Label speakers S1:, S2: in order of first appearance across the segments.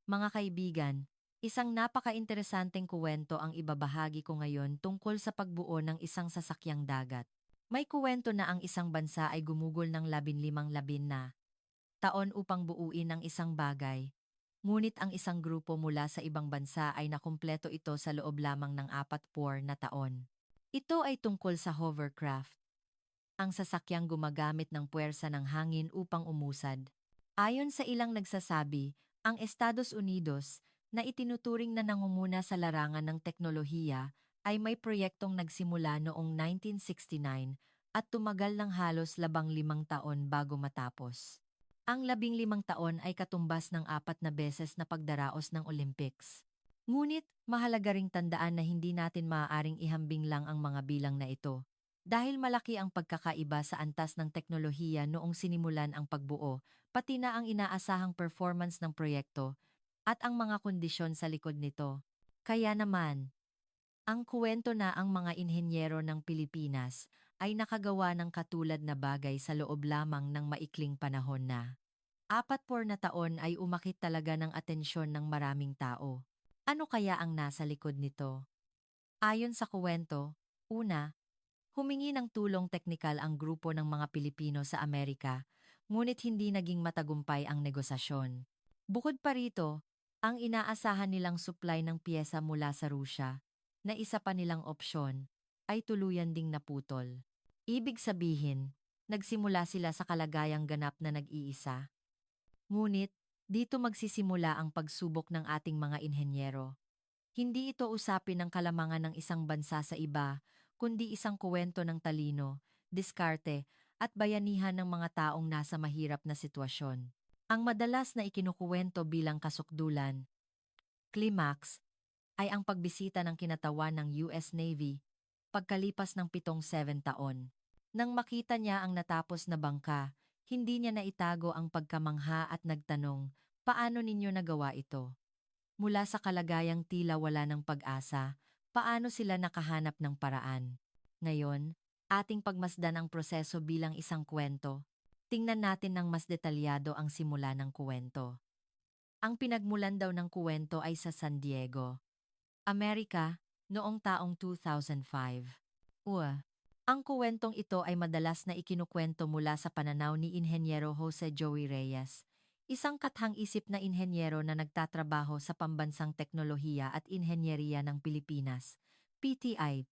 S1: Mga kaibigan, isang napaka-interesanteng kuwento ang ibabahagi ko ngayon tungkol sa pagbuo ng isang sasakyang dagat. May kuwento na ang isang bansa ay gumugol ng 15 na taon upang buuin ang isang bagay. Ngunit ang isang grupo mula sa ibang bansa ay nakumpleto ito sa loob lamang ng 4 na taon. Ito ay tungkol sa hovercraft, ang sasakyang gumagamit ng puwersa ng hangin upang umusad. Ayon sa ilang nagsasabi, ang Estados Unidos, na itinuturing na nangunguna sa larangan ng teknolohiya, ay may proyektong nagsimula noong 1969 at tumagal ng halos 15 taon bago matapos. Ang 15 taon ay katumbas ng 4 na beses na pagdaraos ng Olympics. Ngunit, mahalaga ring tandaan na hindi natin maaaring ihambing lang ang mga bilang na ito. Dahil malaki ang pagkakaiba sa antas ng teknolohiya noong sinimulan ang pagbuo, pati na ang inaasahang performance ng proyekto, at ang mga kondisyon sa likod nito. Kaya naman, ang kuwento na ang mga inhenyero ng Pilipinas ay nakagawa ng katulad na bagay sa loob lamang ng maikling panahon na 4 na taon ay umakit talaga ng atensyon ng maraming tao. Ano kaya ang nasa likod nito? Ayon sa kuwento, una, humingi ng tulong teknikal ang grupo ng mga Pilipino sa Amerika, ngunit hindi naging matagumpay ang negosasyon. Bukod pa rito, ang inaasahan nilang supply ng piyesa mula sa Rusya, na isa pa nilang opsyon, ay tuluyan ding naputol. Ibig sabihin, nagsimula sila sa kalagayang ganap na nag-iisa. Ngunit, dito magsisimula ang pagsubok ng ating mga inhenyero. Hindi ito usapin ng kalamangan ng isang bansa sa iba, kundi isang kuwento ng talino, diskarte, at bayanihan ng mga taong nasa mahirap na sitwasyon. Ang madalas na ikinukuwento bilang kasukdulan, climax, ay ang pagbisita ng kinatawan ng US Navy pagkalipas ng 7 taon. Nang makita niya ang natapos na bangka, hindi niya naitago ang pagkamangha at nagtanong, paano ninyo nagawa ito? Mula sa kalagayang tila wala ng pag-asa, paano sila nakahanap ng paraan? Ngayon, ating pagmasdan ang proseso bilang isang kwento. Tingnan natin ng mas detalyado ang simula ng kuwento. Ang pinagmulan daw ng kuwento ay sa San Diego, Amerika, noong taong 2005. Ang kuwentong ito ay madalas na ikinukwento mula sa pananaw ni Inhenyero Jose Joey Reyes, isang kathang-isip na inhenyero na nagtatrabaho sa Pambansang Teknolohiya at Inhenyeriya ng Pilipinas, PTIP.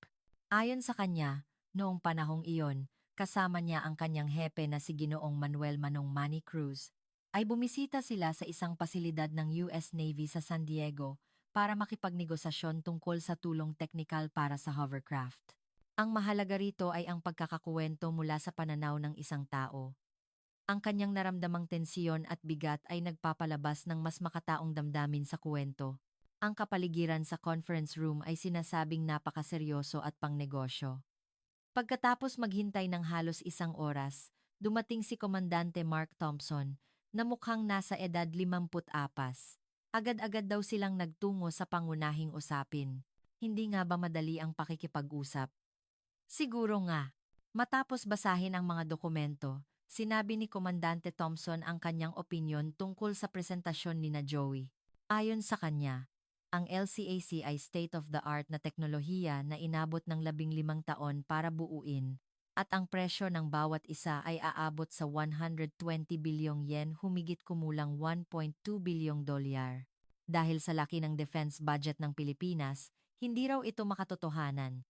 S1: Ayon sa kanya, noong panahong iyon, kasama niya ang kanyang hepe na si Ginoong Manuel Manong Manny Cruz, ay bumisita sila sa isang pasilidad ng US Navy sa San Diego para makipagnegosasyon tungkol sa tulong teknikal para sa hovercraft. Ang mahalaga rito ay ang pagkakakuwento mula sa pananaw ng isang tao. Ang kanyang naramdamang tensiyon at bigat ay nagpapalabas ng mas makataong damdamin sa kuwento. Ang kapaligiran sa conference room ay sinasabing napakaseryoso at pangnegosyo. Pagkatapos maghintay ng halos 1 oras, dumating si Komandante Mark Thompson, na mukhang nasa edad 54. Agad-agad daw silang nagtungo sa pangunahing usapin. Hindi nga ba madali ang pakikipag-usap? Siguro nga. Matapos basahin ang mga dokumento, sinabi ni Komandante Thompson ang kanyang opinyon tungkol sa presentasyon ni na Joey. Ayon sa kanya, ang LCAC ay state-of-the-art na teknolohiya na inabot ng 15 taon para buuin, at ang presyo ng bawat isa ay aabot sa 120 bilyong yen, humigit kumulang $1.2 billion. Dahil sa laki ng defense budget ng Pilipinas, hindi raw ito makatotohanan.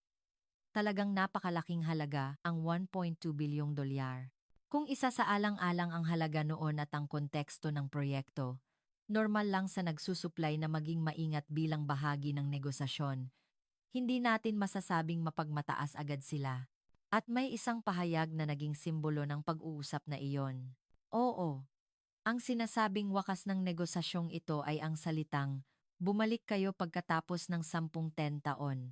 S1: Talagang napakalaking halaga ang $1.2 billion. Kung isa sa alang-alang ang halaga noon at ang konteksto ng proyekto, normal lang sa nagsusuplay na maging maingat bilang bahagi ng negosasyon. Hindi natin masasabing mapagmataas agad sila. At may isang pahayag na naging simbolo ng pag-uusap na iyon. Oo, ang sinasabing wakas ng negosasyong ito ay ang salitang, bumalik kayo pagkatapos ng 10 taon.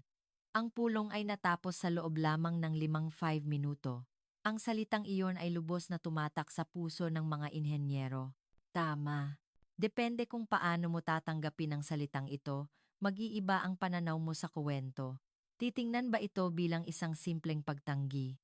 S1: Ang pulong ay natapos sa loob lamang ng 5 minuto. Ang salitang iyon ay lubos na tumatak sa puso ng mga inhenyero. Tama. Depende kung paano mo tatanggapin ang salitang ito, mag-iiba ang pananaw mo sa kuwento. Titingnan ba ito bilang isang simpleng pagtanggi?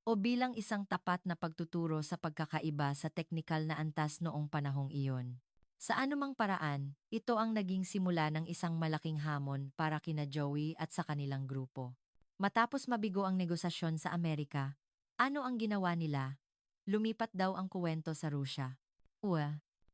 S1: O bilang isang tapat na pagtuturo sa pagkakaiba sa teknikal na antas noong panahong iyon? Sa anumang paraan, ito ang naging simula ng isang malaking hamon para kina Joey at sa kanilang grupo. Matapos mabigo ang negosasyon sa Amerika, ano ang ginawa nila? Lumipat daw ang kuwento sa Rusya.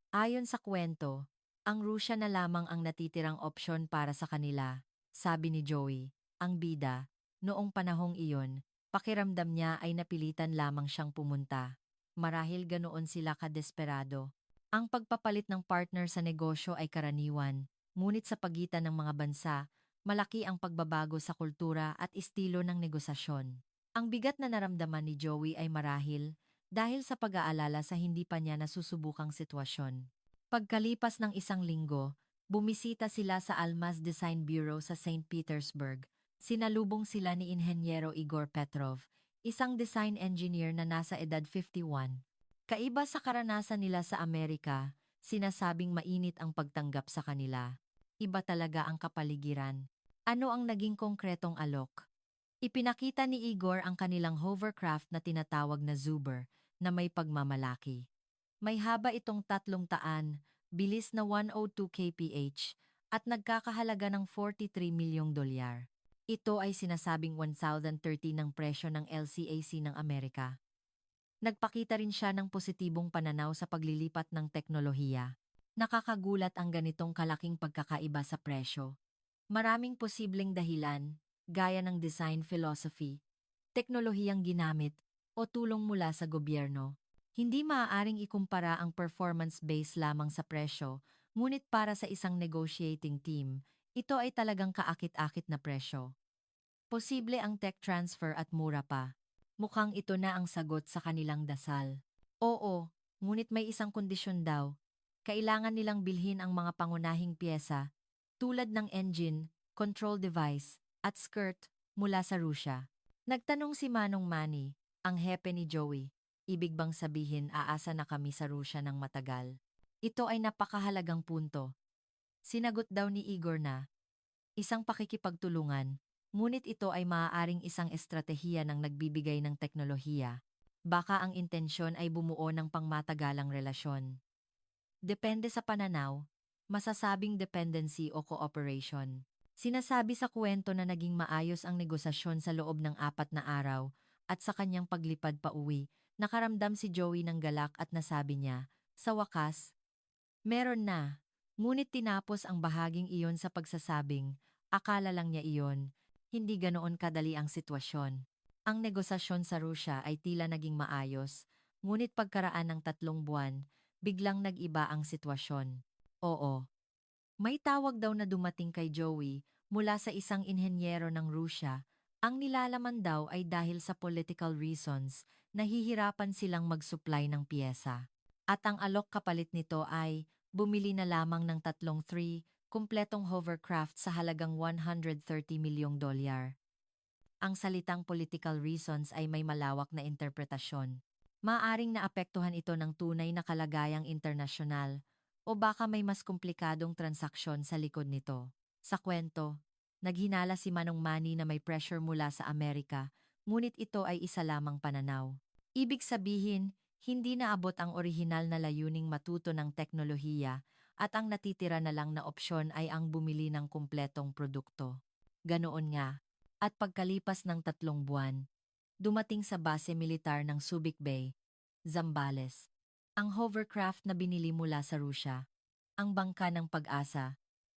S1: Ayon sa kwento, ang Rusya na lamang ang natitirang opsyon para sa kanila, sabi ni Joey, ang bida. Noong panahong iyon, pakiramdam niya ay napilitan lamang siyang pumunta. Marahil ganoon sila kadesperado. Ang pagpapalit ng partner sa negosyo ay karaniwan, ngunit sa pagitan ng mga bansa, malaki ang pagbabago sa kultura at estilo ng negosasyon. Ang bigat na naramdaman ni Joey ay marahil dahil sa pag-aalala sa hindi pa niya nasusubukang sitwasyon. Pagkalipas ng isang linggo, bumisita sila sa Almaz Design Bureau sa St. Petersburg. Sinalubong sila ni Inhenyero Igor Petrov, isang design engineer na nasa edad 51. Kaiba sa karanasan nila sa Amerika, sinasabing mainit ang pagtanggap sa kanila. Iba talaga ang kapaligiran. Ano ang naging konkretong alok? Ipinakita ni Igor ang kanilang hovercraft na tinatawag na Zuber, na may pagmamalaki. May haba itong 300, bilis na 102 kph, at nagkakahalaga ng $43 milyong. Ito ay sinasabing 1,030 ng presyo ng LCAC ng Amerika. Nagpakita rin siya ng positibong pananaw sa paglilipat ng teknolohiya. Nakakagulat ang ganitong kalaking pagkakaiba sa presyo. Maraming posibleng dahilan, gaya ng design philosophy, teknolohiyang ginamit, o tulong mula sa gobyerno. Hindi maaaring ikumpara ang performance base lamang sa presyo, ngunit para sa isang negotiating team, ito ay talagang kaakit-akit na presyo. Posible ang tech transfer at mura pa. Mukhang ito na ang sagot sa kanilang dasal. Oo, ngunit may isang kondisyon daw. Kailangan nilang bilhin ang mga pangunahing piyesa, tulad ng engine, control device, at skirt, mula sa Rusya. Nagtanong si Manong Manny, ang hepe ni Joey. Ibig bang sabihin aasa na kami sa Rusya ng matagal? Ito ay napakahalagang punto. Sinagot daw ni Igor na, isang pakikipagtulungan, ngunit ito ay maaaring isang estratehiya ng nagbibigay ng teknolohiya. Baka ang intensyon ay bumuo ng pangmatagalang relasyon. Depende sa pananaw, masasabing dependency o cooperation. Sinasabi sa kwento na naging maayos ang negosasyon sa loob ng 4 na araw at sa kanyang paglipad pa uwi, nakaramdam si Joey ng galak at nasabi niya, sa wakas, meron na. Ngunit tinapos ang bahaging iyon sa pagsasabing, akala lang niya iyon, hindi ganoon kadali ang sitwasyon. Ang negosasyon sa Rusya ay tila naging maayos, ngunit pagkaraan ng 3 buwan, biglang nag-iba ang sitwasyon. Oo, may tawag daw na dumating kay Joey mula sa isang inhenyero ng Rusya. Ang nilalaman daw ay dahil sa political reasons, nahihirapan silang mag-supply ng piyesa. At ang alok kapalit nito ay bumili na lamang ng 3 kumpletong hovercraft sa halagang $130 milyong. Ang salitang political reasons ay may malawak na interpretasyon. Maaring naapektuhan ito ng tunay na kalagayang internasyonal o baka may mas komplikadong transaksyon sa likod nito. Sa kwento, naghinala si Manong Manny na may pressure mula sa Amerika, ngunit ito ay isa lamang pananaw. Ibig sabihin, hindi naabot ang orihinal na layuning matuto ng teknolohiya at ang natitira na lang na opsyon ay ang bumili ng kumpletong produkto. Ganoon nga. At pagkalipas ng 3 buwan, dumating sa base militar ng Subic Bay, Zambales, ang hovercraft na binili mula sa Rusya, ang bangka ng Pag-asa,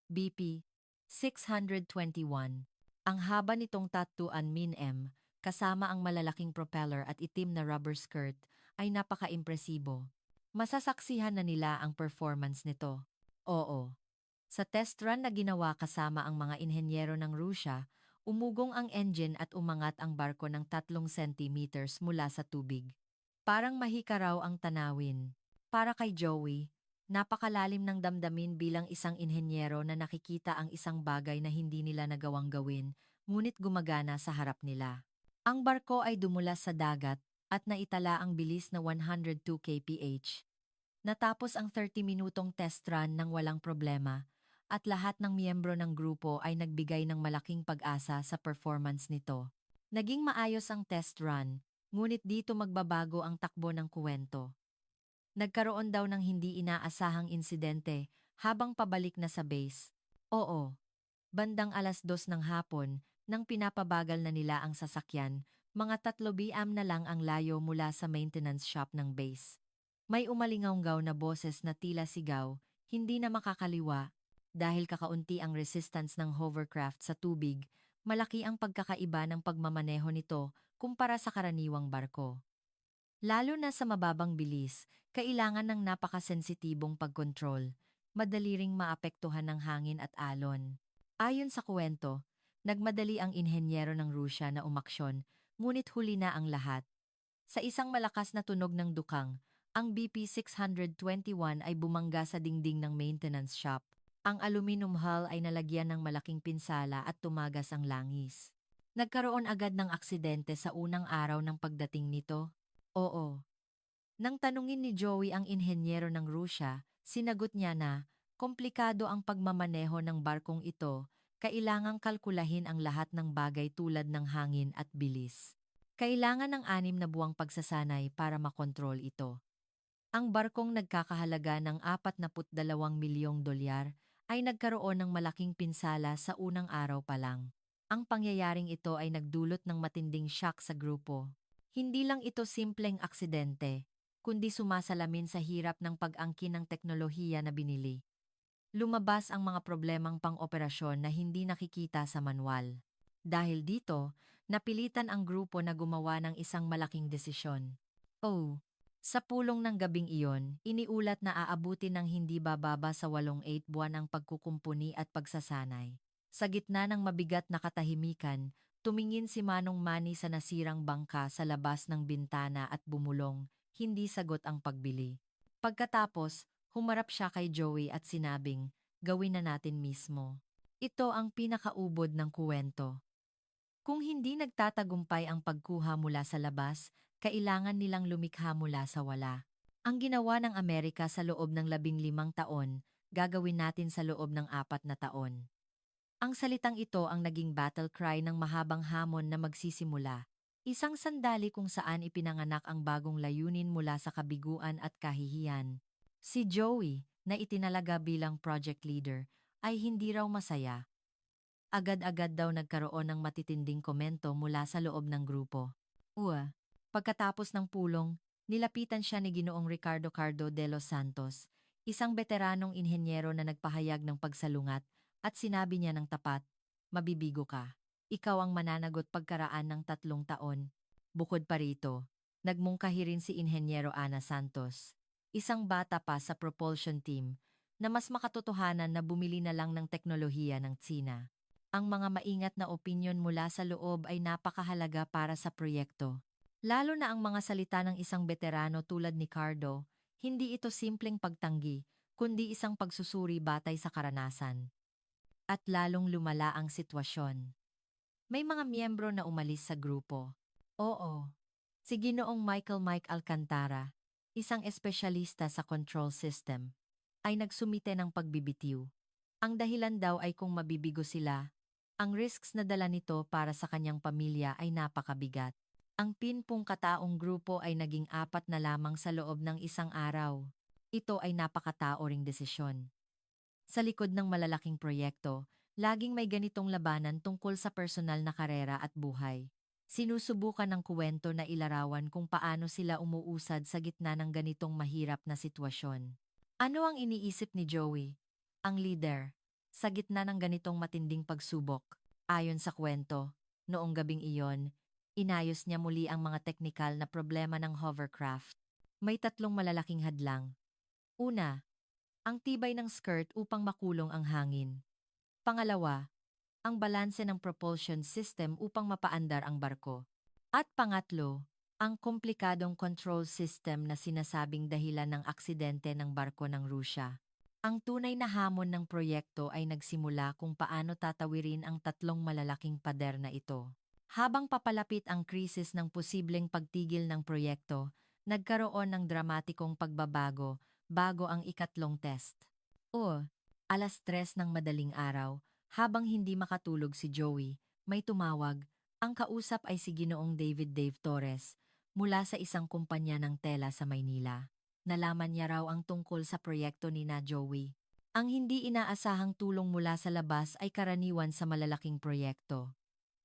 S1: BP-621. Ang haba nitong tatuan min-M, kasama ang malalaking propeller at itim na rubber skirt, ay napaka-impresibo. Masasaksihan na nila ang performance nito. Oo. Sa test run na ginawa kasama ang mga inhenyero ng Rusya, umugong ang engine at umangat ang barko ng 3 centimeters mula sa tubig. Parang mahika raw ang tanawin. Para kay Joey, napakalalim ng damdamin bilang isang inhenyero na nakikita ang isang bagay na hindi nila nagawang gawin, ngunit gumagana sa harap nila. Ang barko ay dumulas sa dagat at naitala ang bilis na 102 kph. Natapos ang 30 minutong test run ng walang problema, at lahat ng miyembro ng grupo ay nagbigay ng malaking pag-asa sa performance nito. Naging maayos ang test run, ngunit dito magbabago ang takbo ng kuwento. Nagkaroon daw ng hindi inaasahang insidente habang pabalik na sa base. Oo, bandang 2:00 ng hapon, nang pinapabagal na nila ang sasakyan, mga 3 na lang ang layo mula sa maintenance shop ng base. May umalingaw na boses na tila sigaw, hindi na makakaliwa. Dahil kakaunti ang resistance ng hovercraft sa tubig, malaki ang pagkakaiba ng pagmamaneho nito kumpara sa karaniwang barko. Lalo na sa mababang bilis, kailangan ng napakasensitibong pagkontrol. Madali ring maapektuhan ng hangin at alon. Ayon sa kwento, nagmadali ang inhenyero ng Rusya na umaksyon, ngunit huli na ang lahat. Sa isang malakas na tunog ng dukang, ang BP-621 ay bumangga sa dingding ng maintenance shop. Ang aluminum hull ay nalagyan ng malaking pinsala at tumagas ang langis. Nagkaroon agad ng aksidente sa unang araw ng pagdating nito. Oo. Nang tanungin ni Joey ang inhenyero ng Rusya, sinagot niya na, komplikado ang pagmamaneho ng barkong ito, kailangang kalkulahin ang lahat ng bagay tulad ng hangin at bilis. Kailangan ng 6 na buwang pagsasanay para makontrol ito. Ang barkong nagkakahalaga ng $42 milyong ay nagkaroon ng malaking pinsala sa unang araw pa lang. Ang pangyayaring ito ay nagdulot ng matinding shock sa grupo. Hindi lang ito simpleng aksidente, kundi sumasalamin sa hirap ng pag-angkin ng teknolohiya na binili. Lumabas ang mga problemang pang-operasyon na hindi nakikita sa manual. Dahil dito, napilitan ang grupo na gumawa ng isang malaking desisyon. Oh, sa pulong ng gabing iyon, iniulat na aabutin ng hindi bababa sa 8 buwan ang pagkukumpuni at pagsasanay. Sa gitna ng mabigat na katahimikan, tumingin si Manong Manny sa nasirang bangka sa labas ng bintana at bumulong, hindi sagot ang pagbili. Pagkatapos, humarap siya kay Joey at sinabing, gawin na natin mismo. Ito ang pinakaubod ng kuwento. Kung hindi nagtatagumpay ang pagkuha mula sa labas, kailangan nilang lumikha mula sa wala. Ang ginawa ng Amerika sa loob ng 15 taon, gagawin natin sa loob ng 4 na taon. Ang salitang ito ang naging battle cry ng mahabang hamon na magsisimula. Isang sandali kung saan ipinanganak ang bagong layunin mula sa kabiguan at kahihiyan. Si Joey, na itinalaga bilang project leader, ay hindi raw masaya. Agad-agad daw nagkaroon ng matitinding komento mula sa loob ng grupo. Pagkatapos ng pulong, nilapitan siya ni Ginoong Ricardo Cardo de los Santos, isang veteranong inhenyero na nagpahayag ng pagsalungat, at sinabi niya ng tapat, mabibigo ka. Ikaw ang mananagot pagkaraan ng 3 taon. Bukod pa rito, nagmungkahi rin si Inhenyero Ana Santos, isang bata pa sa propulsion team, na mas makatotohanan na bumili na lang ng teknolohiya ng Tsina. Ang mga maingat na opinyon mula sa loob ay napakahalaga para sa proyekto. Lalo na ang mga salita ng isang veterano tulad ni Cardo, hindi ito simpleng pagtanggi, kundi isang pagsusuri batay sa karanasan. At lalong lumala ang sitwasyon. May mga miyembro na umalis sa grupo. Oo. Si Ginoong Michael Mike Alcantara, isang espesyalista sa control system, ay nagsumite ng pagbibitiw. Ang dahilan daw ay kung mabibigo sila, ang risks na dala nito para sa kanyang pamilya ay napakabigat. Ang pinpong kataong grupo ay naging 4 na lamang sa loob ng isang araw. Ito ay napakatao ring desisyon. Sa likod ng malalaking proyekto, laging may ganitong labanan tungkol sa personal na karera at buhay. Sinusubukan ng kuwento na ilarawan kung paano sila umuusad sa gitna ng ganitong mahirap na sitwasyon. Ano ang iniisip ni Joey, ang leader, sa gitna ng ganitong matinding pagsubok? Ayon sa kwento, noong gabing iyon, inayos niya muli ang mga teknikal na problema ng hovercraft. May 3 malalaking hadlang. Una, ang tibay ng skirt upang makulong ang hangin. Pangalawa, ang balanse ng propulsion system upang mapaandar ang barko. At pangatlo, ang komplikadong control system na sinasabing dahilan ng aksidente ng barko ng Rusya. Ang tunay na hamon ng proyekto ay nagsimula kung paano tatawirin ang 3 malalaking pader na ito. Habang papalapit ang krisis ng posibleng pagtigil ng proyekto, nagkaroon ng dramatikong pagbabago bago ang ikatlong test. 3:00 ng madaling araw, habang hindi makatulog si Joey, may tumawag. Ang kausap ay si Ginoong David Dave Torres, mula sa isang kumpanya ng tela sa Maynila. Nalaman niya raw ang tungkol sa proyekto ni na Joey. Ang hindi inaasahang tulong mula sa labas ay karaniwan sa malalaking proyekto.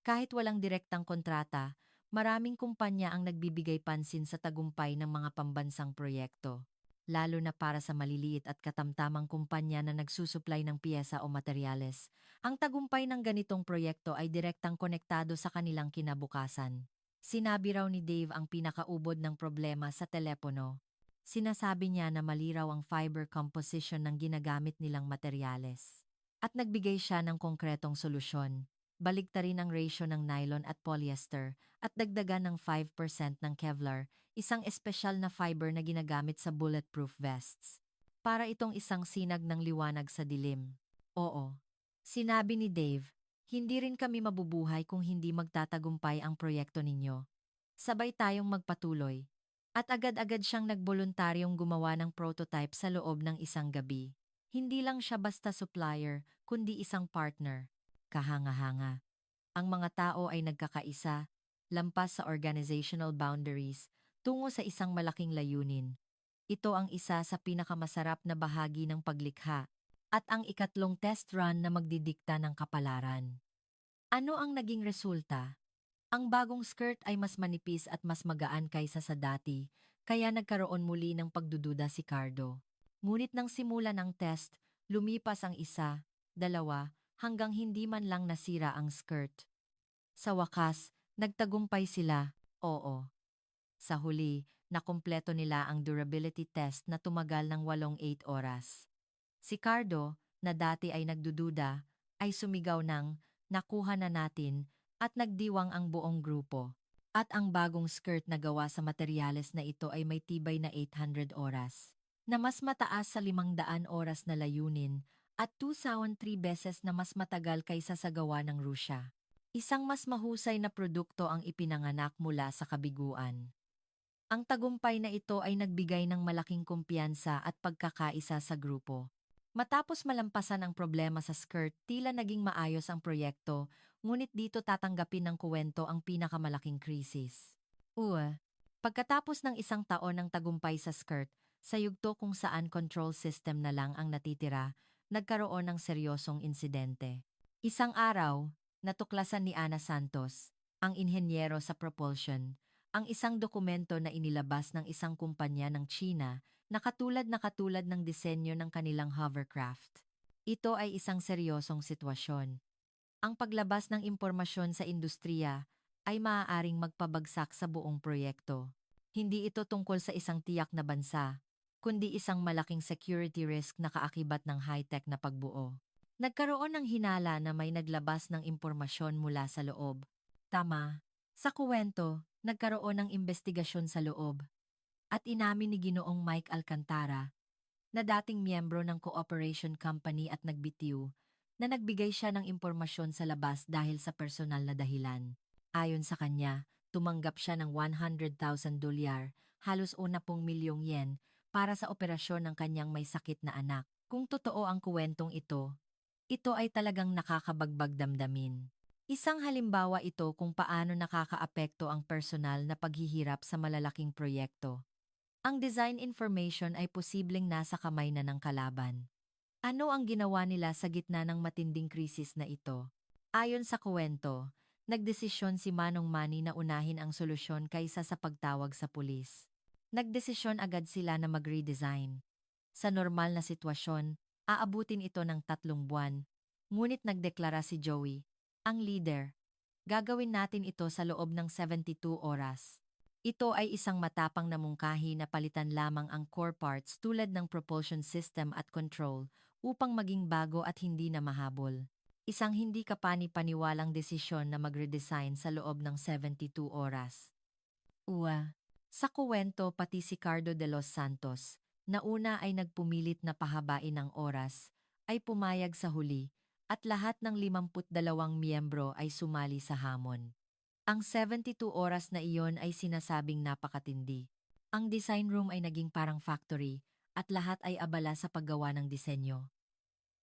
S1: Kahit walang direktang kontrata, maraming kumpanya ang nagbibigay pansin sa tagumpay ng mga pambansang proyekto. Lalo na para sa maliliit at katamtamang kumpanya na nagsusuplay ng piyesa o materyales. Ang tagumpay ng ganitong proyekto ay direktang konektado sa kanilang kinabukasan. Sinabi raw ni Dave ang pinakaubod ng problema sa telepono. Sinasabi niya na mali raw ang fiber composition ng ginagamit nilang materyales. At nagbigay siya ng konkretong solusyon. Baligtarin ang ratio ng nylon at polyester at dagdagan ng 5% ng Kevlar, isang espesyal na fiber na ginagamit sa bulletproof vests. Para itong isang sinag ng liwanag sa dilim. Oo. Sinabi ni Dave, hindi rin kami mabubuhay kung hindi magtatagumpay ang proyekto ninyo. Sabay tayong magpatuloy. At agad-agad siyang nagboluntaryong gumawa ng prototype sa loob ng isang gabi. Hindi lang siya basta supplier, kundi isang partner. Kahanga-hanga. Ang mga tao ay nagkakaisa, lampas sa organizational boundaries, tungo sa isang malaking layunin. Ito ang isa sa pinakamasarap na bahagi ng paglikha at ang ikatlong test run na magdidikta ng kapalaran. Ano ang naging resulta? Ang bagong skirt ay mas manipis at mas magaan kaysa sa dati, kaya nagkaroon muli ng pagdududa si Cardo. Ngunit nang simulan ang test, lumipas ang isa, dalawa, hanggang hindi man lang nasira ang skirt. Sa wakas, nagtagumpay sila, oo. Sa huli, nakumpleto nila ang durability test na tumagal ng 8 oras. Si Cardo, na dati ay nagdududa, ay sumigaw ng, nakuha na natin, at nagdiwang ang buong grupo. At ang bagong skirt na gawa sa materyales na ito ay may tibay na 800 oras, na mas mataas sa 500 oras na layunin, at 2,003 beses na mas matagal kaysa sa gawa ng Rusya. Isang mas mahusay na produkto ang ipinanganak mula sa kabiguan. Ang tagumpay na ito ay nagbigay ng malaking kumpiyansa at pagkakaisa sa grupo. Matapos malampasan ang problema sa skirt, tila naging maayos ang proyekto, ngunit dito tatanggapin ng kuwento ang pinakamalaking krisis. Pagkatapos ng isang taon ng tagumpay sa skirt, sa yugto kung saan control system na lang ang natitira, nagkaroon ng seryosong insidente. Isang araw, natuklasan ni Ana Santos, ang inhenyero sa propulsion, ang isang dokumento na inilabas ng isang kumpanya ng China na katulad ng disenyo ng kanilang hovercraft. Ito ay isang seryosong sitwasyon. Ang paglabas ng impormasyon sa industriya ay maaaring magpabagsak sa buong proyekto. Hindi ito tungkol sa isang tiyak na bansa, kundi isang malaking security risk na kaakibat ng high-tech na pagbuo. Nagkaroon ng hinala na may naglabas ng impormasyon mula sa loob. Tama. Sa kuwento, nagkaroon ng investigasyon sa loob at inamin ni Ginoong Mike Alcantara na dating miyembro ng cooperation company at nagbitiw na nagbigay siya ng impormasyon sa labas dahil sa personal na dahilan. Ayon sa kanya, tumanggap siya ng $100,000, halos 10 milyong yen, para sa operasyon ng kanyang may sakit na anak. Kung totoo ang kuwentong ito ay talagang nakakabagbag damdamin. Isang halimbawa ito kung paano nakakaapekto ang personal na paghihirap sa malalaking proyekto. Ang design information ay posibleng nasa kamay na ng kalaban. Ano ang ginawa nila sa gitna ng matinding krisis na ito? Ayon sa kuwento, nagdesisyon si Manong Manny na unahin ang solusyon kaysa sa pagtawag sa pulis. Nagdesisyon agad sila na mag-redesign. Sa normal na sitwasyon, aabutin ito ng 3 buwan. Ngunit nagdeklara si Joey, ang leader. Gagawin natin ito sa loob ng 72 oras. Ito ay isang matapang na mungkahi na palitan lamang ang core parts tulad ng propulsion system at control upang maging bago at hindi na mahabol. Isang hindi kapani-paniwalang desisyon na mag-redesign sa loob ng 72 oras. Sa kuwento pati si Cardo de los Santos, na una ay nagpumilit na pahabain ang oras, ay pumayag sa huli, at lahat ng 52 miyembro ay sumali sa hamon. Ang 72 oras na iyon ay sinasabing napakatindi. Ang design room ay naging parang factory, at lahat ay abala sa paggawa ng disenyo.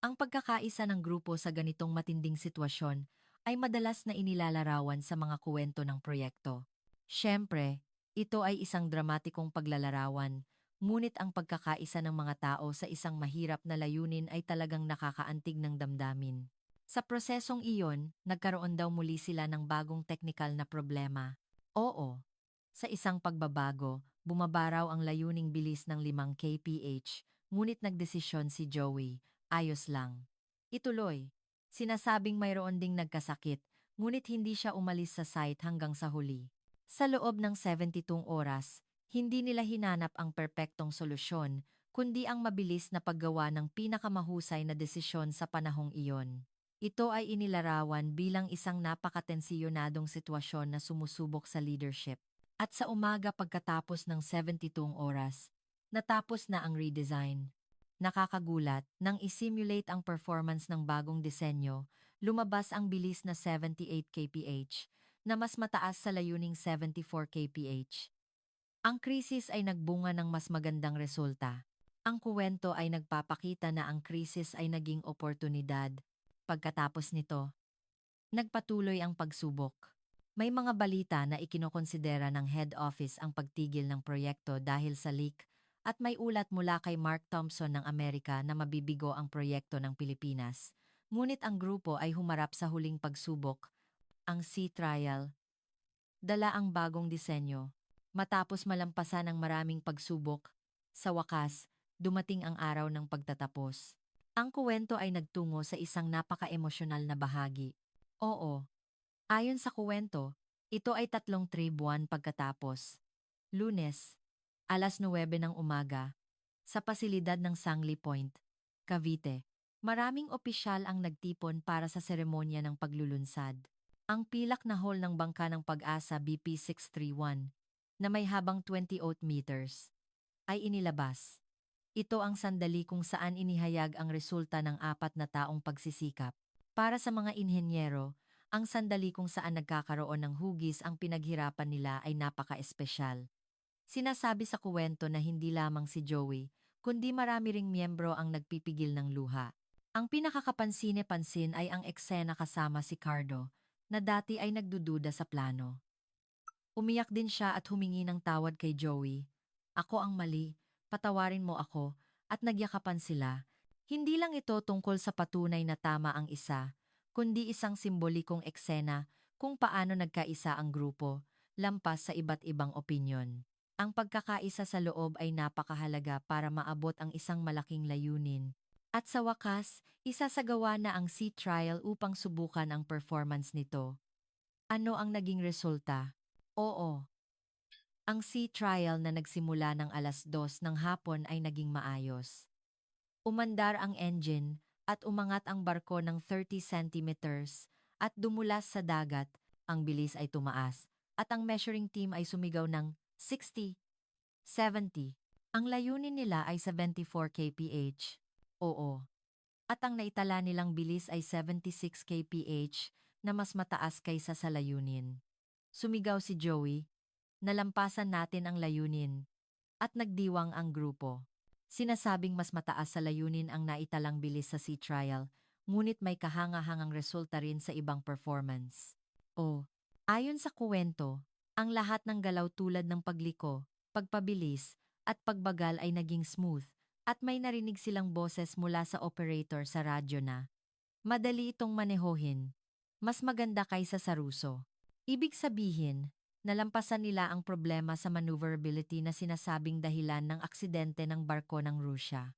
S1: Ang pagkakaisa ng grupo sa ganitong matinding sitwasyon ay madalas na inilalarawan sa mga kuwento ng proyekto. Siyempre, ito ay isang dramatikong paglalarawan, Ngunit ang pagkakaisa ng mga tao sa isang mahirap na layunin ay talagang nakakaantig ng damdamin. Sa prosesong iyon, nagkaroon daw muli sila ng bagong teknikal na problema. Oo, sa isang pagbabago, bumaba raw ang layuning bilis ng 5 kph, ngunit nagdesisyon si Joey, ayos lang. Ituloy, sinasabing mayroon ding nagkasakit, ngunit hindi siya umalis sa site hanggang sa huli. Sa loob ng 72 oras, hindi nila hinanap ang perpektong solusyon, kundi ang mabilis na paggawa ng pinakamahusay na desisyon sa panahong iyon. Ito ay inilarawan bilang isang napakatensiyonadong sitwasyon na sumusubok sa leadership. At sa umaga pagkatapos ng 72 oras, natapos na ang redesign. Nakakagulat, nang isimulate ang performance ng bagong disenyo, lumabas ang bilis na 78 kph, na mas mataas sa layuning 74 kph. Ang krisis ay nagbunga ng mas magandang resulta. Ang kuwento ay nagpapakita na ang krisis ay naging oportunidad. Pagkatapos nito, nagpatuloy ang pagsubok. May mga balita na ikinokonsidera ng head office ang pagtigil ng proyekto dahil sa leak at may ulat mula kay Mark Thompson ng Amerika na mabibigo ang proyekto ng Pilipinas. Ngunit ang grupo ay humarap sa huling pagsubok, ang sea trial. Dala ang bagong disenyo. Matapos malampasan ang maraming pagsubok, sa wakas, dumating ang araw ng pagtatapos. Ang kuwento ay nagtungo sa isang napaka-emosyonal na bahagi. Oo, ayon sa kuwento, ito ay 3 buwan pagkatapos. Lunes, alas 9 ng umaga, sa pasilidad ng Sangli Point, Cavite. Maraming opisyal ang nagtipon para sa seremonya ng paglulunsad. Ang pilak na hall ng bangka ng Pag-asa BP631, na may habang 28 meters, ay inilabas. Ito ang sandali kung saan inihayag ang resulta ng 4 na taong pagsisikap. Para sa mga inhenyero, ang sandali kung saan nagkakaroon ng hugis ang pinaghirapan nila ay napaka-espesyal. Sinasabi sa kuwento na hindi lamang si Joey, kundi marami ring miyembro ang nagpipigil ng luha. Ang pinakakapansine-pansin ay ang eksena kasama si Cardo, na dati ay nagdududa sa plano. Umiyak din siya at humingi ng tawad kay Joey. Ako ang mali, patawarin mo ako, at nagyakapan sila. Hindi lang ito tungkol sa patunay na tama ang isa, kundi isang simbolikong eksena kung paano nagkaisa ang grupo, lampas sa iba't ibang opinyon. Ang pagkakaisa sa loob ay napakahalaga para maabot ang isang malaking layunin. At sa wakas, isasagawa na ang sea trial upang subukan ang performance nito. Ano ang naging resulta? Oo, ang sea trial na nagsimula ng alas 2 ng hapon ay naging maayos. Umandar ang engine at umangat ang barko ng 30 centimeters at dumulas sa dagat, ang bilis ay tumaas at ang measuring team ay sumigaw ng 60, 70. Ang layunin nila ay 74 kph. Oo. At ang naitala nilang bilis ay 76 kph na mas mataas kaysa sa layunin. Sumigaw si Joey, nalampasan natin ang layunin, at nagdiwang ang grupo. Sinasabing mas mataas sa layunin ang naitalang bilis sa sea trial, ngunit may kahanga-hangang resulta rin sa ibang performance. O, ayon sa kuwento, ang lahat ng galaw tulad ng pagliko, pagpabilis, at pagbagal ay naging smooth, at may narinig silang boses mula sa operator sa radyo na, madali itong manehohin. Mas maganda kaysa sa Ruso. Ibig sabihin, nalampasan nila ang problema sa maneuverability na sinasabing dahilan ng aksidente ng barko ng Rusya.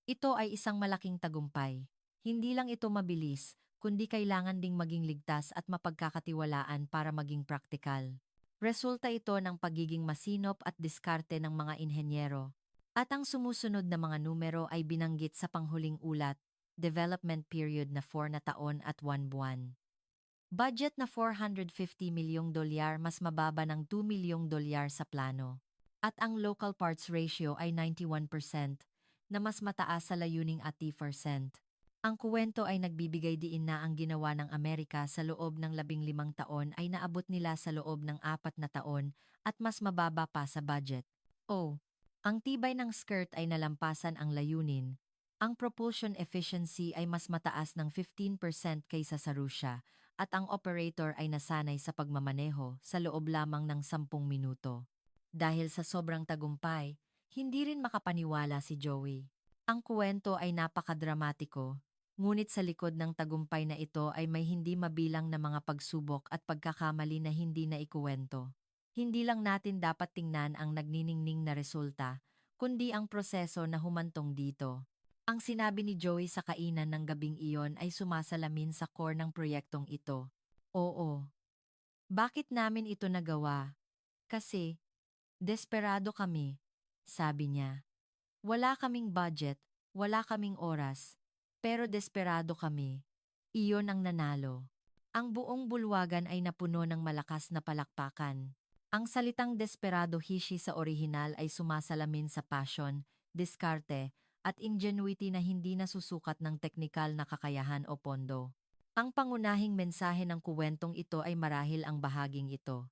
S1: Ito ay isang malaking tagumpay. Hindi lang ito mabilis, kundi kailangan ding maging ligtas at mapagkakatiwalaan para maging praktikal. Resulta ito ng pagiging masinop at diskarte ng mga inhenyero. At ang sumusunod na mga numero ay binanggit sa panghuling ulat, development period na 4 na taon at 1 buwan. Budget na $450 milyong, mas mababa ng $2 milyong sa plano. At ang local parts ratio ay 91%, na mas mataas sa layuning at 10%. Ang kuwento ay nagbibigay diin na ang ginawa ng Amerika sa loob ng 15 taon ay naabot nila sa loob ng 4 na taon at mas mababa pa sa budget. O, ang tibay ng skirt ay nalampasan ang layunin. Ang propulsion efficiency ay mas mataas ng 15% kaysa sa Rusya at ang operator ay nasanay sa pagmamaneho sa loob lamang ng 10 minuto. Dahil sa sobrang tagumpay, Hindi rin makapaniwala si Joey. Ang kuwento ay napakadramatiko, ngunit sa likod ng tagumpay na ito ay may hindi mabilang na mga pagsubok at pagkakamali na hindi na ikuwento. Hindi lang natin dapat tingnan ang nagniningning na resulta, kundi ang proseso na humantong dito. Ang sinabi ni Joey sa kainan ng gabing iyon ay sumasalamin sa core ng proyektong ito. Oo. Bakit namin ito nagawa? Kasi, desperado kami, sabi niya. Wala kaming budget, wala kaming oras, pero desperado kami. Iyon ang nanalo. Ang buong bulwagan ay napuno ng malakas na palakpakan. Ang salitang desperado hishi sa orihinal ay sumasalamin sa passion, diskarte, at ingenuity na hindi nasusukat ng teknikal na kakayahan o pondo. Ang pangunahing mensahe ng kuwentong ito ay marahil ang bahaging ito.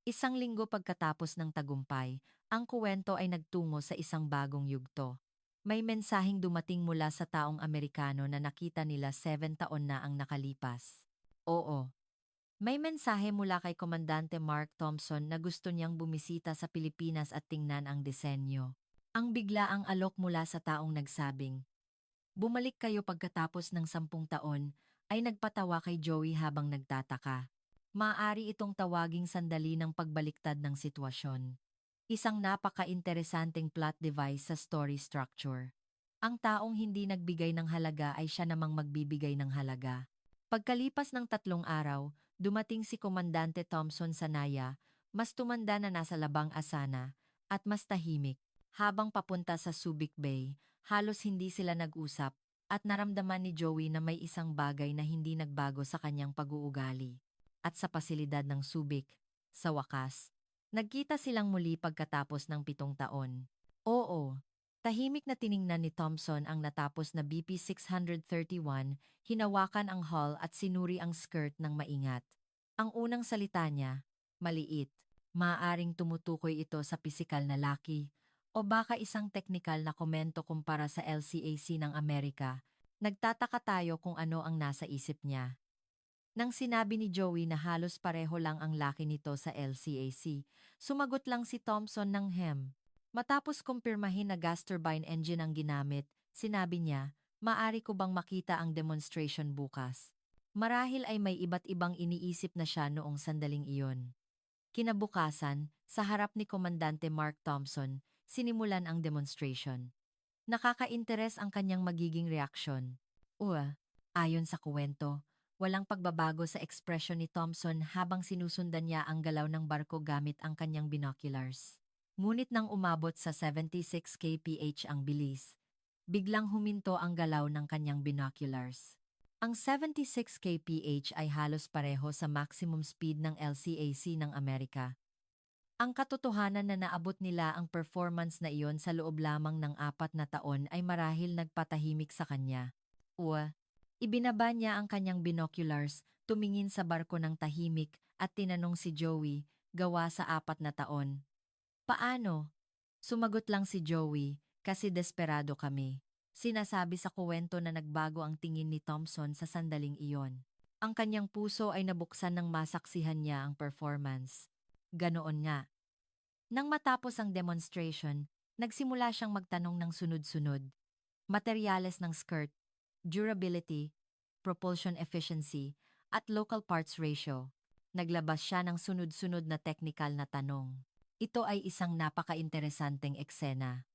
S1: Isang linggo pagkatapos ng tagumpay, ang kuwento ay nagtungo sa isang bagong yugto. May mensaheng dumating mula sa taong Amerikano na nakita nila 7 taon na ang nakalipas. Oo, may mensahe mula kay Komandante Mark Thompson na gusto niyang bumisita sa Pilipinas at tingnan ang disenyo. Ang biglaang alok mula sa taong nagsabing, "Bumalik kayo pagkatapos ng 10 taon," ay nagpatawa kay Joey habang nagtataka. Maaari itong tawaging sandali ng pagbaliktad ng sitwasyon. Isang napaka-interesanteng plot device sa story structure. Ang taong hindi nagbigay ng halaga ay siya namang magbibigay ng halaga. Pagkalipas ng 3 araw, dumating si Komandante Thompson sa Naya, mas tumanda na nasa labang asana, at mas tahimik. Habang papunta sa Subic Bay, halos hindi sila nag-usap, at naramdaman ni Joey na may isang bagay na hindi nagbago sa kanyang pag-uugali. At sa pasilidad ng Subic, sa wakas, nagkita silang muli pagkatapos ng 7 taon. Oo, tahimik na tiningnan ni Thompson ang natapos na BP-631, hinawakan ang hull at sinuri ang skirt ng maingat. Ang unang salita niya, maliit. Maaaring tumutukoy ito sa pisikal na laki, o baka isang teknikal na komento kumpara sa LCAC ng Amerika. Nagtataka tayo kung ano ang nasa isip niya. Nang sinabi ni Joey na halos pareho lang ang laki nito sa LCAC, sumagot lang si Thompson ng hem. Matapos kumpirmahin na gas turbine engine ang ginamit, sinabi niya, "Maari ko bang makita ang demonstration bukas?" Marahil ay may iba't ibang iniisip na siya noong sandaling iyon. Kinabukasan, sa harap ni Komandante Mark Thompson, sinimulan ang demonstration. Nakaka-interes ang kanyang magiging reaksyon. Ayon sa kuwento, walang pagbabago sa ekspresyon ni Thompson habang sinusundan niya ang galaw ng barko gamit ang kanyang binoculars. Ngunit nang umabot sa 76 kph ang bilis, biglang huminto ang galaw ng kanyang binoculars. Ang 76 kph ay halos pareho sa maximum speed ng LCAC ng Amerika. Ang katotohanan na naabot nila ang performance na iyon sa loob lamang ng 4 na taon ay marahil nagpatahimik sa kanya. Ibinaba niya ang kanyang binoculars, tumingin sa barko ng tahimik at tinanong si Joey, gawa sa 4 na taon. Paano? Sumagot lang si Joey, kasi desperado kami. Sinasabi sa kuwento na nagbago ang tingin ni Thompson sa sandaling iyon. Ang kanyang puso ay nabuksan nang masaksihan niya ang performance. Ganoon nga. Nang matapos ang demonstration, nagsimula siyang magtanong ng sunod-sunod. Materyales ng skirt, durability, propulsion efficiency, at local parts ratio. Naglabas siya ng sunod-sunod na technical na tanong. Ito ay isang napaka-interesanteng eksena.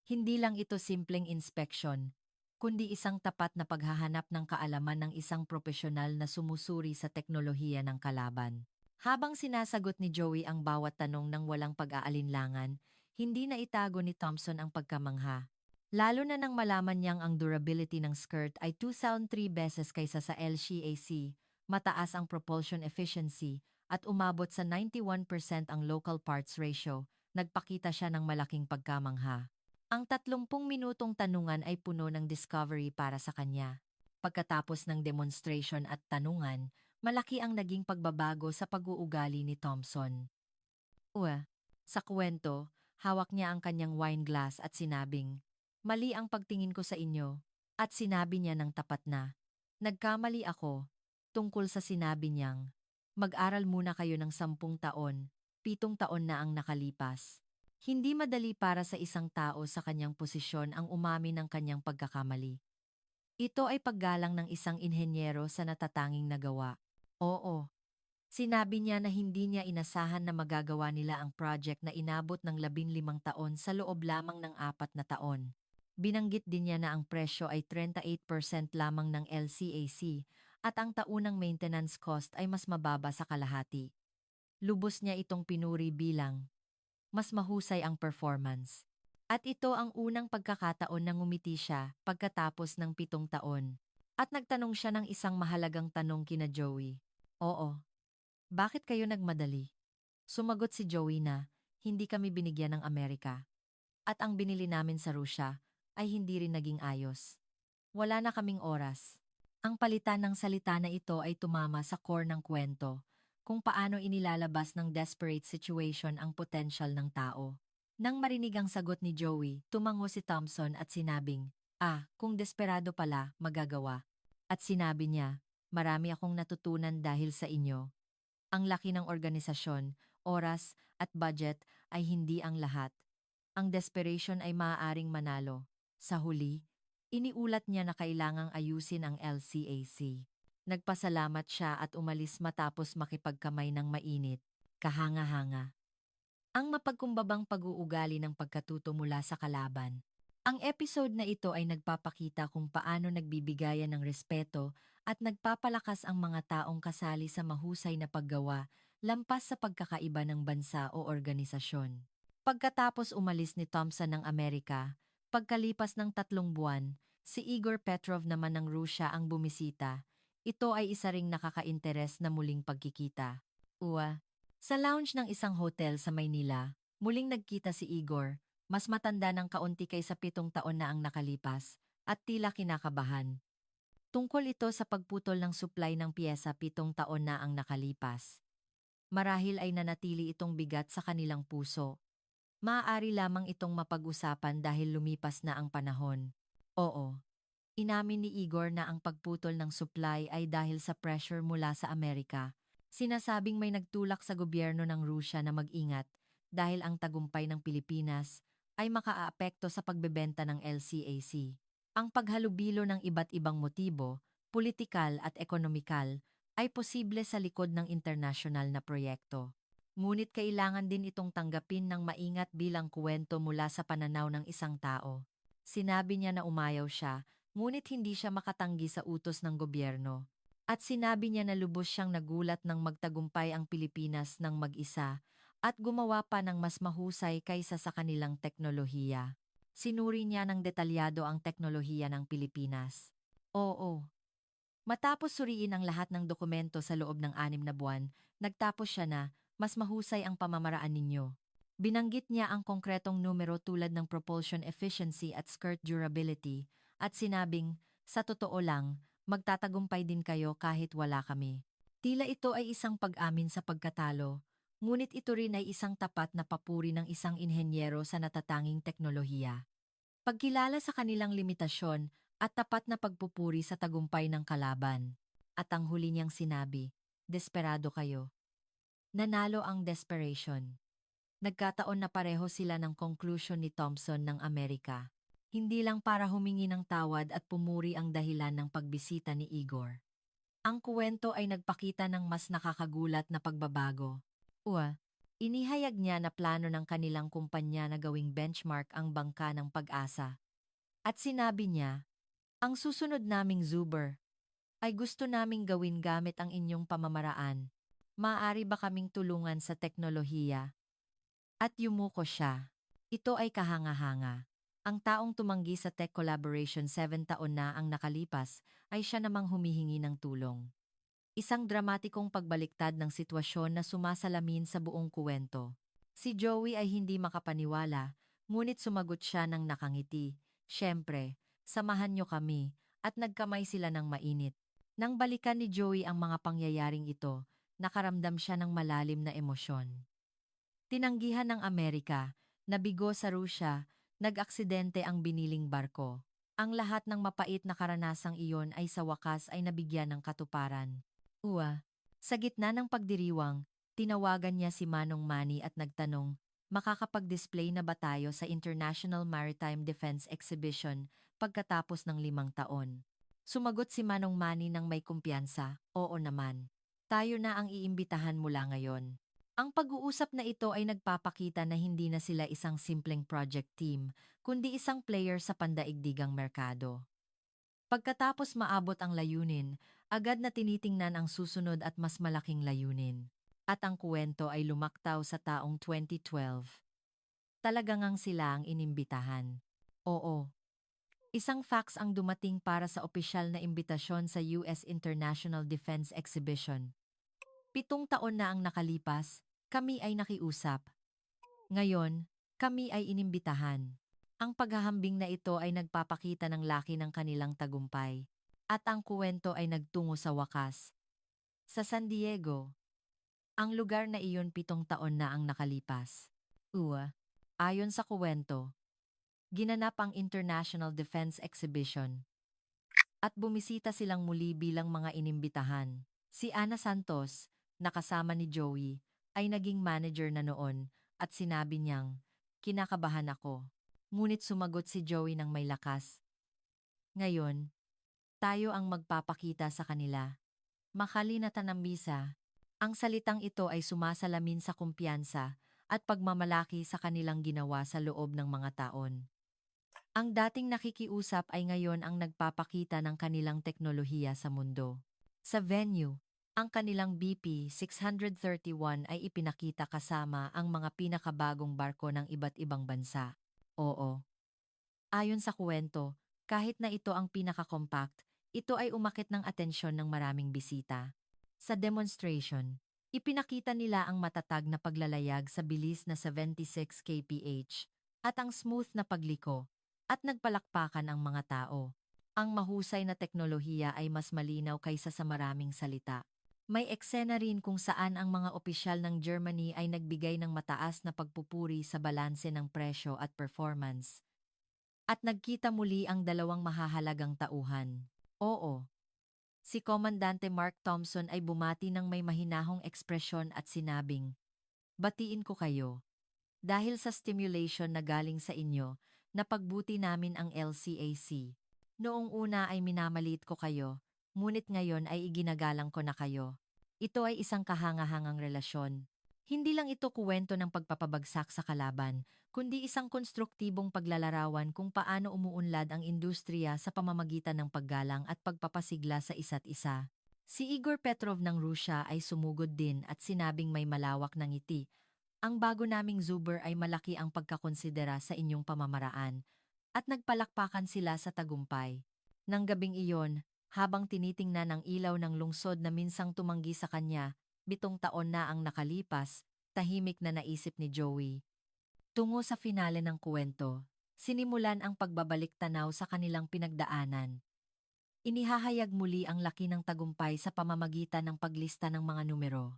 S1: Hindi lang ito simpleng inspeksyon, kundi isang tapat na paghahanap ng kaalaman ng isang propesyonal na sumusuri sa teknolohiya ng kalaban. Habang sinasagot ni Joey ang bawat tanong ng walang pag-aalinlangan, hindi na itago ni Thompson ang pagkamangha. Lalo na nang malaman niyang ang durability ng skirt ay 2.3 beses kaysa sa LCAC, mataas ang propulsion efficiency, at umabot sa 91% ang local parts ratio, nagpakita siya ng malaking pagkamangha. Ang 30 minutong tanungan ay puno ng discovery para sa kanya. Pagkatapos ng demonstration at tanungan, malaki ang naging pagbabago sa pag-uugali ni Thompson. Sa kwento, hawak niya ang kanyang wine glass at sinabing, "Mali ang pagtingin ko sa inyo." At sinabi niya ng tapat na, "Nagkamali ako," tungkol sa sinabi niyang, "Mag-aral muna kayo ng 10 taon, 7 taon na ang nakalipas." Hindi madali para sa isang tao sa kanyang posisyon ang umamin ng kanyang pagkakamali. Ito ay paggalang ng isang inhenyero sa natatanging nagawa. Oo, sinabi niya na hindi niya inasahan na magagawa nila ang project na inabot ng 15 taon sa loob lamang ng 4 na taon. Binanggit din niya na ang presyo ay 38% lamang ng LCAC at ang taunang maintenance cost ay mas mababa sa kalahati. Lubos niya itong pinuri bilang mas mahusay ang performance. At ito ang unang pagkakataon na ngumiti siya pagkatapos ng 7 taon. At nagtanong siya ng isang mahalagang tanong kina Joey. Oo, bakit kayo nagmadali? Sumagot si Joey na, hindi kami binigyan ng Amerika. At ang binili namin sa Rusya ay hindi rin naging ayos. Wala na kaming oras. Ang palitan ng salita na ito ay tumama sa core ng kwento, kung paano inilalabas ng desperate situation ang potensyal ng tao. Nang marinig ang sagot ni Joey, tumango si Thompson at sinabing, kung desperado pala, magagawa. At sinabi niya, marami akong natutunan dahil sa inyo. Ang laki ng organisasyon, oras, at budget ay hindi ang lahat. Ang desperation ay maaaring manalo. Sa huli, iniulat niya na kailangang ayusin ang LCAC. Nagpasalamat siya at umalis matapos makipagkamay ng mainit, kahanga-hanga. Ang mapagkumbabang pag-uugali ng pagkatuto mula sa kalaban. Ang episode na ito ay nagpapakita kung paano nagbibigayan ng respeto at nagpapalakas ang mga taong kasali sa mahusay na paggawa lampas sa pagkakaiba ng bansa o organisasyon. Pagkatapos umalis ni Thompson ng Amerika, pagkalipas ng 3 buwan, si Igor Petrov naman ng Rusya ang bumisita. Ito ay isa ring nakaka-interes na muling pagkikita. Sa lounge ng isang hotel sa Maynila, muling nagkita si Igor, mas matanda ng kaunti kaysa 7 taon na ang nakalipas, at tila kinakabahan. Tungkol ito sa pagputol ng supply ng piyesa 7 taon na ang nakalipas. Marahil ay nanatili itong bigat sa kanilang puso. Maaari lamang itong mapag-usapan dahil lumipas na ang panahon. Oo, inamin ni Igor na ang pagputol ng supply ay dahil sa pressure mula sa Amerika. Sinasabing may nagtulak sa gobyerno ng Rusya na mag-ingat dahil ang tagumpay ng Pilipinas ay makaaapekto sa pagbebenta ng LCAC. Ang paghalubilo ng iba't ibang motibo, politikal at ekonomikal, ay posible sa likod ng internasyonal na proyekto. Ngunit kailangan din itong tanggapin ng maingat bilang kuwento mula sa pananaw ng isang tao. Sinabi niya na umayaw siya, ngunit hindi siya makatanggi sa utos ng gobyerno. At sinabi niya na lubos siyang nagulat nang magtagumpay ang Pilipinas ng mag-isa at gumawa pa ng mas mahusay kaysa sa kanilang teknolohiya. Sinuri niya ng detalyado ang teknolohiya ng Pilipinas. Oo. Matapos suriin ang lahat ng dokumento sa loob ng 6 na buwan, nagtapos siya na mas mahusay ang pamamaraan ninyo. Binanggit niya ang konkretong numero tulad ng propulsion efficiency at skirt durability at sinabing, sa totoo lang, magtatagumpay din kayo kahit wala kami. Tila ito ay isang pag-amin sa pagkatalo, ngunit ito rin ay isang tapat na papuri ng isang inhenyero sa natatanging teknolohiya. Pagkilala sa kanilang limitasyon at tapat na pagpupuri sa tagumpay ng kalaban. At ang huli niyang sinabi, desperado kayo. Nanalo ang desperation. Nagkataon na pareho sila ng conclusion ni Thompson ng Amerika. Hindi lang para humingi ng tawad at pumuri ang dahilan ng pagbisita ni Igor. Ang kuwento ay nagpakita ng mas nakakagulat na pagbabago. Inihayag niya na plano ng kanilang kumpanya na gawing benchmark ang bangka ng pag-asa. At sinabi niya, ang susunod naming Zuber ay gusto naming gawin gamit ang inyong pamamaraan. Maaari ba kaming tulungan sa teknolohiya? At yumuko siya. Ito ay kahanga-hanga. Ang taong tumanggi sa tech collaboration 7 taon na ang nakalipas ay siya namang humihingi ng tulong. Isang dramatikong pagbaliktad ng sitwasyon na sumasalamin sa buong kuwento. Si Joey ay hindi makapaniwala, ngunit sumagot siya ng nakangiti. Siyempre, samahan niyo kami, at nagkamay sila ng mainit. Nang balikan ni Joey ang mga pangyayaring ito, nakaramdam siya ng malalim na emosyon. Tinanggihan ng Amerika, nabigo sa Rusya, nag-aksidente ang biniling barko. Ang lahat ng mapait na karanasang iyon ay sa wakas ay nabigyan ng katuparan. Sa gitna ng pagdiriwang, tinawagan niya si Manong Manny at nagtanong, makakapag-display na ba tayo sa International Maritime Defense Exhibition pagkatapos ng 5 taon? Sumagot si Manong Manny ng may kumpiyansa, oo naman. Tayo na ang iimbitahan mula ngayon. Ang pag-uusap na ito ay nagpapakita na hindi na sila isang simpleng project team, kundi isang player sa pandaigdigang merkado. Pagkatapos maabot ang layunin, agad na tinitingnan ang susunod at mas malaking layunin. At ang kuwento ay lumaktaw sa taong 2012. Talaga ngang sila ang inimbitahan. Oo, isang fax ang dumating para sa opisyal na imbitasyon sa US International Defense Exhibition. 7 taon na ang nakalipas, kami ay nakiusap. Ngayon, kami ay inimbitahan. Ang paghahambing na ito ay nagpapakita ng laki ng kanilang tagumpay. At ang kuwento ay nagtungo sa wakas. Sa San Diego, ang lugar na iyon 7 taon na ang nakalipas. Ayon sa kuwento, ginanap ang International Defense Exhibition. At bumisita silang muli bilang mga inimbitahan. Si Ana Santos, nakasama ni Joey, ay naging manager na noon at sinabi niyang, kinakabahan ako. Ngunit sumagot si Joey ng may lakas. Ngayon, tayo ang magpapakita sa kanila. Makalinatan ng bisa. Ang salitang ito ay sumasalamin sa kumpiyansa at pagmamalaki sa kanilang ginawa sa loob ng mga taon. Ang dating nakikiusap ay ngayon ang nagpapakita ng kanilang teknolohiya sa mundo. Sa venue, ang kanilang BP-631 ay ipinakita kasama ang mga pinakabagong barko ng iba't ibang bansa. Oo. Ayon sa kuwento, kahit na ito ang pinaka-compact, ito ay umakit ng atensyon ng maraming bisita. Sa demonstration, ipinakita nila ang matatag na paglalayag sa bilis na 76 kph at ang smooth na pagliko at nagpalakpakan ang mga tao. Ang mahusay na teknolohiya ay mas malinaw kaysa sa maraming salita. May eksena rin kung saan ang mga opisyal ng Germany ay nagbigay ng mataas na pagpupuri sa balanse ng presyo at performance. At nagkita muli ang dalawang mahahalagang tauhan. Oo. Si Komandante Mark Thompson ay bumati ng may mahinahong ekspresyon at sinabing, batiin ko kayo. Dahil sa stimulation na galing sa inyo, napagbuti namin ang LCAC. Noong una ay minamaliit ko kayo, ngunit ngayon ay iginagalang ko na kayo. Ito ay isang kahangahangang relasyon. Hindi lang ito kuwento ng pagpapabagsak sa kalaban, kundi isang konstruktibong paglalarawan kung paano umuunlad ang industriya sa pamamagitan ng paggalang at pagpapasigla sa isa't isa. Si Igor Petrov ng Rusya ay sumugod din at sinabing may malawak na ngiti. Ang bago naming Zuber ay malaki ang pagkakonsidera sa inyong pamamaraan at nagpalakpakan sila sa tagumpay. Nang gabing iyon, habang tinitingnan ang ilaw ng lungsod na minsang tumanggi sa kanya, 7 taon na ang nakalipas, tahimik na naisip ni Joey. Tungo sa finale ng kuwento, sinimulan ang pagbabalik tanaw sa kanilang pinagdaanan. Inihahayag muli ang laki ng tagumpay sa pamamagitan ng paglista ng mga numero.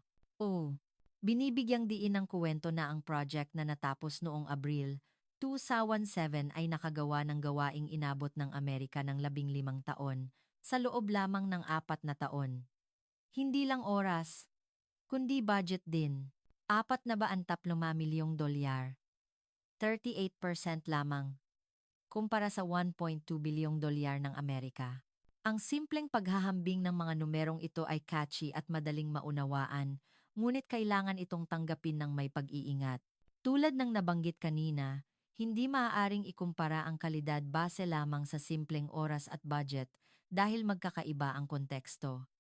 S1: Binibigyang diin ng kuwento na ang project na natapos noong Abril 2007 ay nakagawa ng gawaing inabot ng Amerika ng 15 taon sa loob lamang ng 4 na taon. Hindi lang oras, kundi budget din. 45 milyong dolyar. 38% lamang kumpara sa 1.2 bilyong dolyar ng Amerika. Ang simpleng paghahambing ng mga numerong ito ay catchy at madaling maunawaan, ngunit kailangan itong tanggapin ng may pag-iingat. Tulad ng nabanggit kanina, hindi maaaring ikumpara ang kalidad base lamang sa simpleng oras at budget dahil magkakaiba ang konteksto.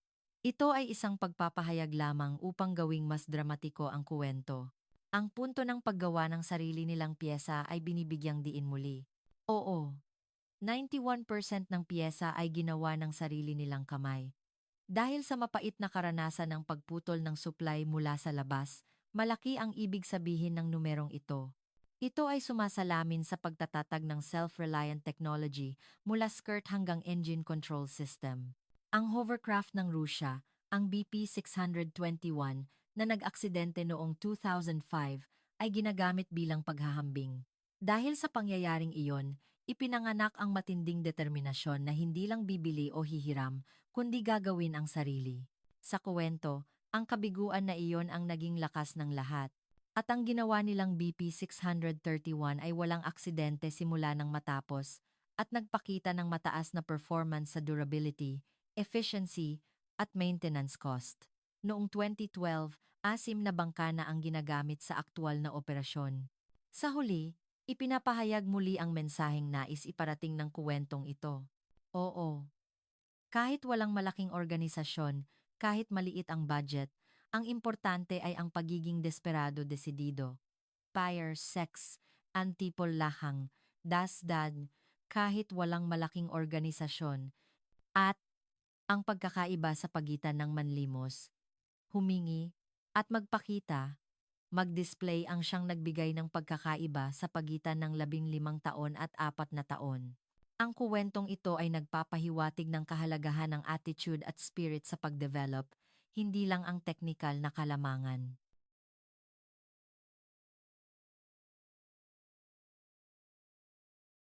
S1: Ito ay isang pagpapahayag lamang upang gawing mas dramatiko ang kuwento. Ang punto ng paggawa ng sarili nilang piyesa ay binibigyang diin muli. Oo, 91% ng piyesa ay ginawa ng sarili nilang kamay. Dahil sa mapait na karanasan ng pagputol ng supply mula sa labas, malaki ang ibig sabihin ng numerong ito. Ito ay sumasalamin sa pagtatatag ng self-reliant technology mula skirt hanggang engine control system. Ang hovercraft ng Rusya, ang BP-621, na nag-aksidente noong 2005, ay ginagamit bilang paghahambing. Dahil sa pangyayaring iyon, ipinanganak ang matinding determinasyon na hindi lang bibili o hihiram, kundi gagawin ang sarili. Sa kuwento, ang kabiguan na iyon ang naging lakas ng lahat. At ang ginawa nilang BP-631 ay walang aksidente simula nang matapos at nagpakita ng mataas na performance sa durability, efficiency, at maintenance cost. Noong 2012, 6 na bangka na ang ginagamit sa aktwal na operasyon. Sa huli, ipinapahayag muli ang mensaheng nais iparating ng kuwentong ito. Oo, kahit walang malaking organisasyon, kahit maliit ang budget, ang importante ay ang pagiging desperado desidido. Fire, sex, antipol lahang, dasdad, kahit walang malaking organisasyon, at ang pagkakaiba sa pagitan ng manlimos, humingi, at magpakita, mag-display ang siyang nagbigay ng pagkakaiba sa pagitan ng 15 taon at 4 na taon. Ang kuwentong ito ay nagpapahiwatig ng kahalagahan ng attitude at spirit sa pagdevelop, hindi lang ang teknikal na kalamangan.